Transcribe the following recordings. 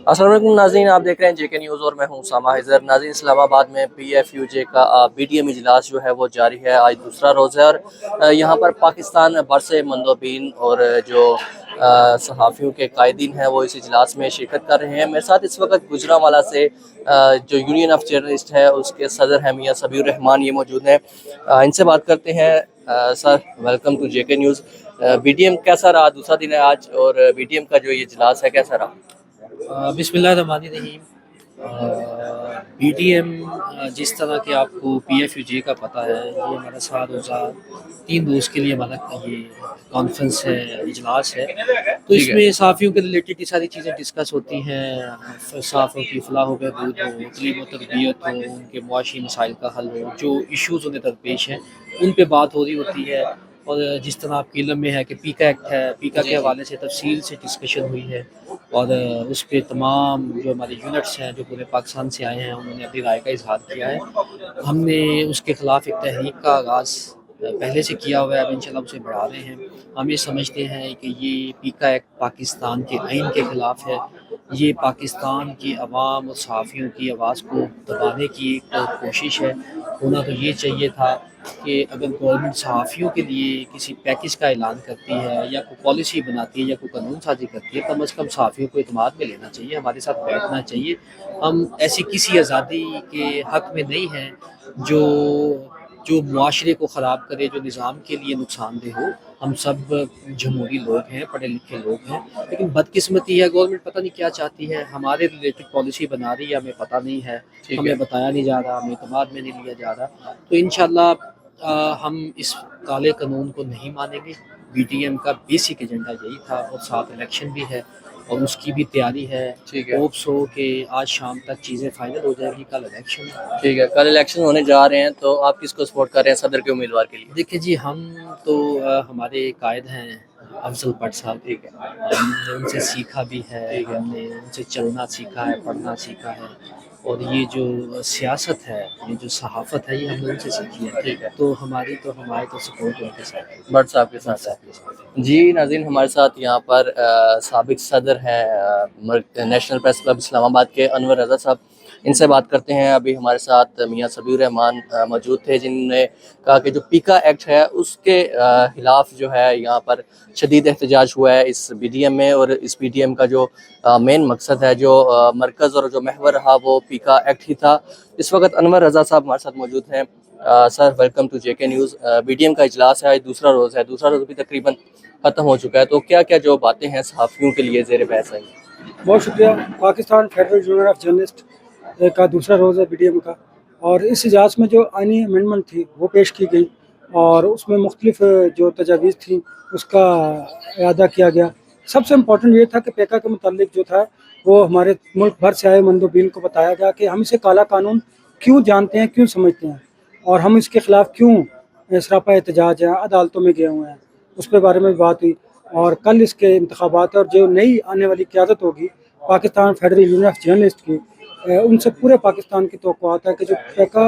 अस्सलाम वालेकुम नाज़रीन, आप देख रहे हैं जेके न्यूज़ और मैं हूं उसामा हैदर। नाज़रीन, इस्लामाबाद में PFUJ का BDM इजलास जो है वो जारी है, आज दूसरा रोज़ है और यहाँ पर पाकिस्तान बरसे मंदोबीन और जो सहाफ़ियों के कायदीन हैं वो इस इजलास में शिरकत कर रहे हैं। मेरे साथ इस वक्त गुजरांवाला से जो यूनियन ऑफ जर्नलिस्ट है उसके सदर हैं मियां सबीर रहमान, ये मौजूद हैं। इनसे बात करते हैं। Sir, welcome to JK news. BDM कैसा रहा? दूसरा दिन है आज और BDM का जो ये इजलास है कैसा रहा? बिस्मिल्लाहिर्रहमानिर्रहीम। BDM जिस तरह के आपको PFUJ का पता है, ये हमारा 7 रोज़ा 3 रोज़ के लिए हमारा ये कॉन्फ्रेंस है, इजलास है। तो इसमें सहाफ़ियों के रिलेटेड ये सारी चीज़ें डिस्कस होती हैं। सहाफ़ियों की फलाह व बहबूद हो, तलीम व तरबियत हो, उनके मुआशी मसाइल का हल हो, जो इश्यूज़ उन्हें दरपेश हैं उन पे बात हो रही होती है। और जिस तरह आपके इल्म में है कि पीका एक्ट है, पीका के हवाले से तफसील से डिस्कशन हुई है और उस पर तमाम जो हमारे यूनिट्स हैं जो पूरे पाकिस्तान से आए हैं उन्होंने अपनी राय का इजहार किया है। हमने उसके ख़िलाफ़ एक तहरीक का आगाज़ पहले से किया हुआ है, अब इंशाल्लाह उसे बढ़ा रहे हैं। हम ये समझते हैं कि ये पीका एक्ट पाकिस्तान के आइन के ख़िलाफ़ है। ये पाकिस्तान की अवाम और सहाफ़ियों की आवाज़ को दबाने की एक कोशिश है। होना तो ये चाहिए था कि अगर गवर्नमेंट सहाफ़ियों के लिए किसी पैकेज का ऐलान करती है या कोई पॉलिसी बनाती है या कोई कानून साजी करती है, कम से कम सहाफ़ियों को इत्मीनान में लेना चाहिए, हमारे साथ बैठना चाहिए। हम ऐसी किसी आज़ादी के हक़ में नहीं हैं जो जो मुआशरे को ख़राब करे, जो निज़ाम के लिए नुकसानदेह हो। हम सब जमहूरी लोग हैं, पढ़े लिखे लोग हैं, लेकिन बदकिस्मती है गवर्नमेंट पता नहीं क्या चाहती है, हमारे रिलेटेड पॉलिसी बना रही है, हमें पता नहीं है, हमें बताया नहीं जा रहा, हमें इत्मीनान में नहीं लिया जा रहा। तो इंशाल्लाह हम इस काले कानून को नहीं मानेंगे। BDM का बेसिक एजेंडा यही था और साथ इलेक्शन भी है और उसकी भी तैयारी है। होप्स हो कि आज शाम तक चीज़ें फाइनल हो जाएगी, कल इलेक्शन है। ठीक है, कल इलेक्शन होने जा रहे हैं तो आप किसको सपोर्ट कर रहे हैं सदर के उम्मीदवार के लिए? देखिए जी, हम तो हमारे कायद हैं अफजल भट्ट साहब। ठीक है, हमने उनसे सीखा भी है, हमने उनसे चलना सीखा है, पढ़ना सीखा है और ये जो सियासत है, ये जो सहाफ़त है, ये हमने उनसे सीखी है। ठीक है। तो हमारी तो सपोर्ट उनके साथ है, भट्ट साहब के भट्ट साथ है। साहब के साथ है। जी नाज़रीन, हमारे साथ यहाँ पर साबिक सदर हैं नेशनल प्रेस क्लब इस्लामाबाद के अनवर रज़ा साहब। इनसे बात करते हैं। अभी हमारे साथ मियां सबीर रहमान मौजूद थे जिन्होंने कहा कि जो पीका एक्ट है उसके खिलाफ जो है यहाँ पर शदीद एहतजाज हुआ है इस BDM में, और इस BDM का जो मेन मकसद है, जो मरकज़ और जो महवर रहा, वो पीका एक्ट ही था। इस वक्त अनवर रज़ा साहब हमारे साथ मौजूद हैं। Sir, welcome to JK news. BDM का इजलास है, आज दूसरा रोज़ है, दूसरा रोज़ भी तकरीबन ख़त्म हो चुका है, तो क्या क्या जो बातें हैं सहाफ़ियों के लिए ज़ेर बहस आई? बहुत शुक्रिया। Pakistan federal union of journalist का दूसरा रोज़ है BDM का, और इस इजलास में जो आईनी अमेंडमेंट थी वो पेश की गई और उसमें मुख्तलिफ जो तजावीज़ थी उसका अदा किया गया। सबसे इम्पोर्टेंट ये था कि पेका के मुतालिक जो था वो हमारे मुल्क भर से आए मंदोबीन को बताया गया कि हम इसे काला कानून क्यों जानते हैं, क्यों समझते हैं और हम इसके ख़िलाफ़ क्यों सरापा एहतजाज है, अदालतों में गए हुए हैं, उस पर बारे में भी बात हुई। और कल इसके इंतखाबात है और जो नई आने वाली क़यादत होगी Pakistan federal union of journalist की, उनसे पूरे पाकिस्तान की तवक्कुआत है कि जो पेका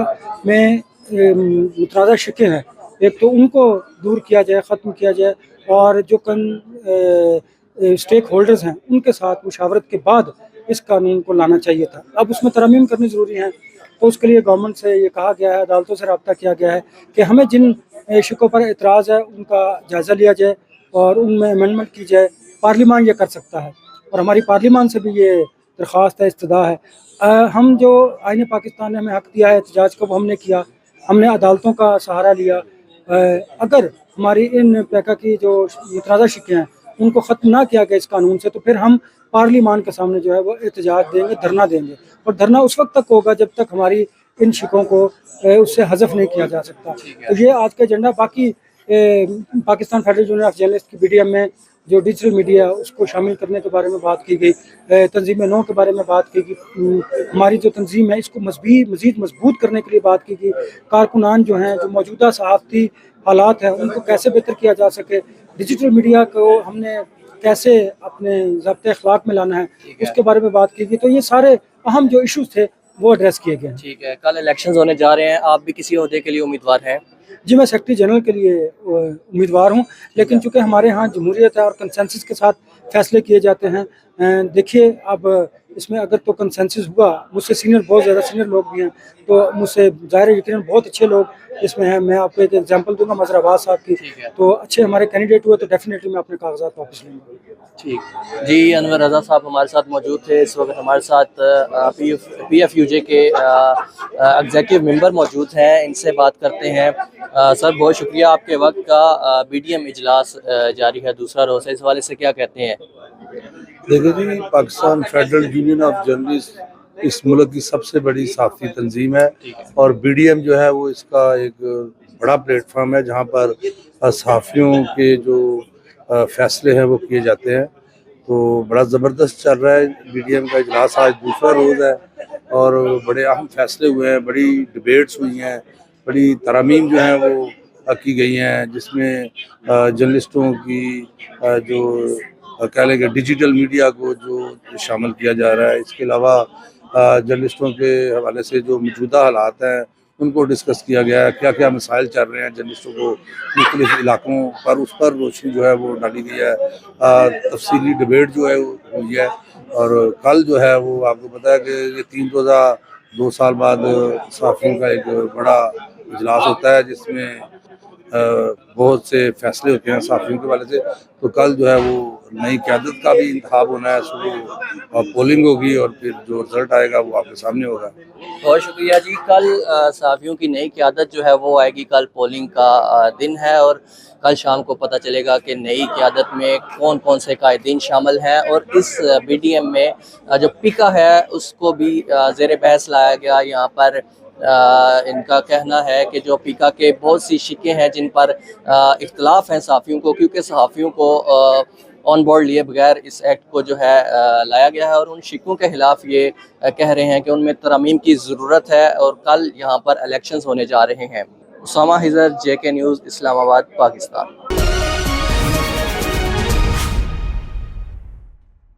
में मुतराज़ा शिकें हैं, एक तो उनको दूर किया जाए, ख़त्म किया जाए और जो स्टेक होल्डर्स हैं उनके साथ मुशावरत के बाद इस कानून को लाना चाहिए था। अब उसमें तरमीम करनी ज़रूरी है, तो उसके लिए गवर्नमेंट से ये कहा गया है, अदालतों से रब्ता किया गया है कि हमें जिन शिकों पर एतराज़ है उनका जायज़ा लिया जाए और उनमें अमेंडमेंट की जाए। पार्लियामान ये कर सकता है और हमारी पार्लियामान से भी ये दरख्वास्त है, इस्तदा है। हम जो आईन पाकिस्तान ने हमें हक़ दिया है एहतजाज का, वो हमने किया, हमने अदालतों का सहारा लिया। अगर हमारी इन पेका की जो मुतराज़ा शिकें हैं उनको ख़त्म ना किया गया इस कानून से, तो फिर हम पार्लियामान के सामने जो है वो एहतजाज देंगे, धरना देंगे और धरना उस वक्त तक होगा जब तक हमारी इन शिकों को उससे हज़फ नहीं किया जा सकता। तो ये आज का एजेंडा। बाकी Pakistan federal union of journalist की BDM में जो डिजिटल मीडिया है उसको शामिल करने के बारे में बात की गई, तंजीम नौ के बारे में बात की गई, हमारी जो तंजीम है इसको मज़ीद मजबूत करने के लिए बात की गई, कारकुनान जो हैं, जो मौजूदा सहाफ़ती हालात हैं उनको कैसे बेहतर किया जा सके, डिजिटल मीडिया को हमने कैसे अपने ज़ब्ते अखलाक में लाना है, उसके बारे में बात की गई। तो ये सारे अहम जो इशूज़ थे वो एड्रेस किए गए। ठीक है, कल इलेक्शंस होने जा रहे हैं, आप भी किसी ओहदे के लिए उम्मीदवार हैं? जी, मैं सेक्रेटरी जनरल के लिए उम्मीदवार हूँ, लेकिन चूँकि हमारे यहाँ जमहूरियत है और कंसेंसस के साथ फ़ैसले किए जाते हैं। देखिए, अब اس میں اگر تو کنسنسس ہوا، مجھ سے سینئر بہت زیادہ سینئر لوگ بھی ہیں، تو مجھ سے ظاہر ہے یقیناً بہت اچھے لوگ اس میں ہیں. میں آپ کو ایک ایگزامپل دوں گا مظہر عباس صاحب کی، تو اچھے ہمارے کینڈیڈیٹ ہوئے تو ڈیفینیٹلی میں اپنے کاغذات واپس لوں گا. ٹھیک جی، انور رضا صاحب ہمارے ساتھ موجود تھے. اس وقت ہمارے ساتھ پی ایف یو جے کے ایگزیکٹو ممبر موجود ہیں، ان سے بات کرتے ہیں. سر بہت شکریہ آپ کے وقت کا. بی ڈی ایم اجلاس جاری ہے، دوسرا روز ہے، اس حوالے سے کیا کہتے ہیں؟ دیکھیں جی، Pakistan federal union of journalist اس ملک کی سب سے بڑی صحافتی تنظیم ہے، اور بی ڈی ایم جو ہے وہ اس کا ایک بڑا پلیٹ فارم ہے جہاں پر صحافیوں کے جو فیصلے ہیں وہ کیے جاتے ہیں. تو بڑا زبردست چل رہا ہے بی ڈی ایم کا اجلاس. آج دوسرا روز ہے اور بڑے اہم فیصلے ہوئے ہیں، بڑی ڈبیٹس ہوئی ہیں، بڑی ترامیم جو ہیں وہ کی گئی ہیں، جس میں جرنلسٹوں کی جو کہہ لیں کہ ڈیجیٹل میڈیا کو جو شامل کیا جا رہا ہے. اس کے علاوہ جرنلسٹوں کے حوالے سے جو موجودہ حالات ہیں ان کو ڈسکس کیا گیا ہے، کیا کیا مسائل چل رہے ہیں جرنلسٹوں کو مختلف علاقوں پر، اس پر روشنی جو ہے وہ ڈالی گئی ہے. تفصیلی ڈبیٹ جو ہے ہوئی ہے. اور کل جو ہے وہ آپ کو پتہ ہے کہ یہ 3 روزہ 2 سال بعد صحافیوں کا ایک بڑا اجلاس ہوتا ہے جس میں بہت سے فیصلے ہوتے ہیں صحافیوں کے حوالے سے. تو کل جو ہے وہ نئی قیادت کا بھی انتخاب ہونا ہے، صبح پولنگ ہوگی اور پھر جو رزلٹ آئے گا وہ آپ کے سامنے ہوگا. بہت شکریہ جی. کل صحافیوں کی نئی قیادت جو ہے وہ آئے گی. کل پولنگ کا دن ہے اور کل شام کو پتہ چلے گا کہ نئی قیادت میں کون کون سے قائدین شامل ہیں. اور اس بی ڈی ایم میں جو پیکا ہے اس کو بھی زیر بحث لایا گیا. یہاں پر ان کا کہنا ہے کہ جو پیکا کے بہت سی شقیں ہیں جن پر اختلاف ہیں صحافیوں کو، کیونکہ صحافیوں کو آن بورڈ لیے بغیر اس ایکٹ کو جو ہے لایا گیا ہے، اور ان شقوں کے خلاف یہ کہہ رہے ہیں کہ ان میں ترامیم کی ضرورت ہے. اور کل یہاں پر الیکشنز ہونے جا رہے ہیں. اسامہ حضر، جے کے نیوز، اسلام آباد، پاکستان.